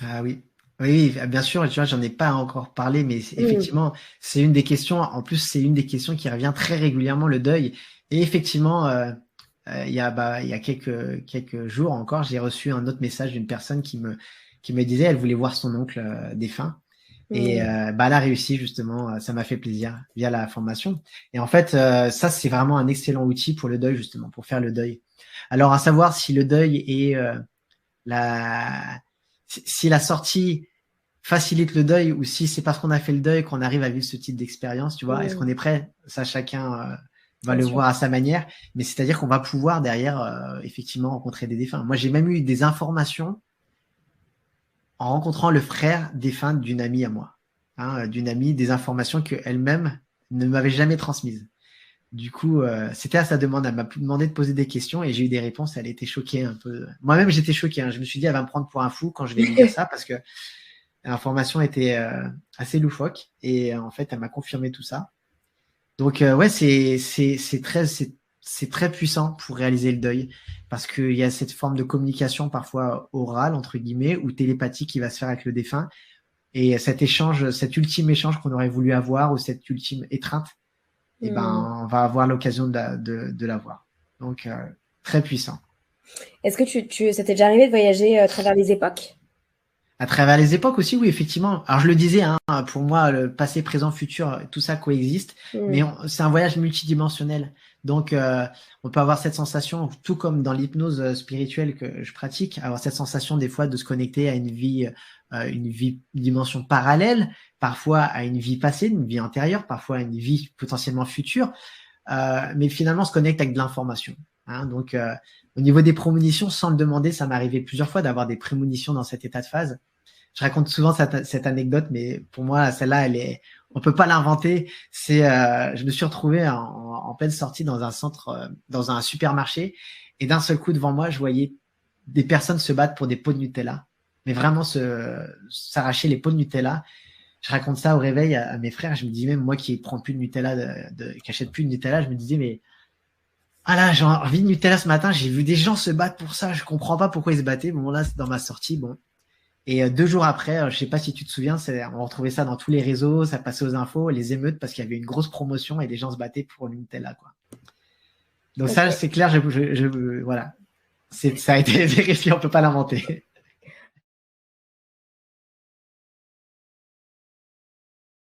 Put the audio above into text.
Ah oui. Oui, oui, bien sûr, tu vois, j'en ai pas encore parlé, mais Mmh. effectivement, c'est une des questions. En plus, c'est une des questions qui revient très régulièrement, le deuil. Et effectivement, il y a quelques jours encore, j'ai reçu un autre message d'une personne qui me disait, elle voulait voir son oncle défunt. Et Mmh. elle a réussi justement, ça m'a fait plaisir via la formation. Et en fait, ça, c'est vraiment un excellent outil pour le deuil, justement, pour faire le deuil. Alors, à savoir si le deuil est la si la sortie facilite le deuil ou si c'est parce qu'on a fait le deuil qu'on arrive à vivre ce type d'expérience, tu vois. Est-ce qu'on Mmh. est prêt? Ça, chacun va Bien le sûr. voir à sa manière, mais c'est-à-dire qu'on va pouvoir derrière effectivement rencontrer des défunts. Moi, j'ai même eu des informations en rencontrant le frère défunt d'une amie à moi, hein, d'une amie, des informations qu'elle-même ne m'avait jamais transmises. Du coup, c'était à sa demande. Elle m'a demandé de poser des questions et j'ai eu des réponses. Elle était choquée un peu. Moi-même, j'étais choqué. Hein. Je me suis dit, elle va me prendre pour un fou quand je vais lui dire ça parce que l'information était assez loufoque et en fait, elle m'a confirmé tout ça. Donc, ouais, c'est très puissant pour réaliser le deuil parce qu'il y a cette forme de communication parfois orale, entre guillemets, ou télépathique qui va se faire avec le défunt. Et cet échange, cet ultime échange qu'on aurait voulu avoir ou cette ultime étreinte, eh Mmh. ben, on va avoir l'occasion de l'avoir. Donc, très puissant. Est-ce que ça t'est déjà arrivé de voyager à travers les époques? À travers les époques aussi, oui, effectivement. Alors, je le disais, hein, pour moi, le passé, présent, futur, tout ça coexiste, mais Mmh. c'est un voyage multidimensionnel. Donc, on peut avoir cette sensation, tout comme dans l'hypnose spirituelle que je pratique, avoir cette sensation des fois de se connecter à une vie, une dimension parallèle, parfois à une vie passée, une vie antérieure, parfois à une vie potentiellement future. Mais finalement, on se connecte avec de l'information. Hein. Donc, au niveau des prémonitions, sans le demander, ça m'est arrivé plusieurs fois d'avoir des prémonitions dans cet état de phase. Je raconte souvent cette anecdote, mais pour moi, celle-là, on peut pas l'inventer. Je me suis retrouvé en pleine sortie dans un centre, dans un supermarché, et d'un seul coup devant moi, je voyais des personnes se battre pour des pots de Nutella, mais vraiment s'arracher les pots de Nutella. Je raconte ça au réveil à mes frères. Je me dis même moi qui prends plus de Nutella, qui achète plus de Nutella, je me disais mais ah là j'ai envie de Nutella ce matin. J'ai vu des gens se battre pour ça. Je comprends pas pourquoi ils se battaient. Bon là c'est dans ma sortie. Bon et 2 jours après, je sais pas si tu te souviens, on retrouvait ça dans tous les réseaux, ça passait aux infos, les émeutes parce qu'il y avait une grosse promotion et les gens se battaient pour le Nutella quoi. Donc ça OK. c'est clair. Voilà, ça a été vérifié. On peut pas l'inventer.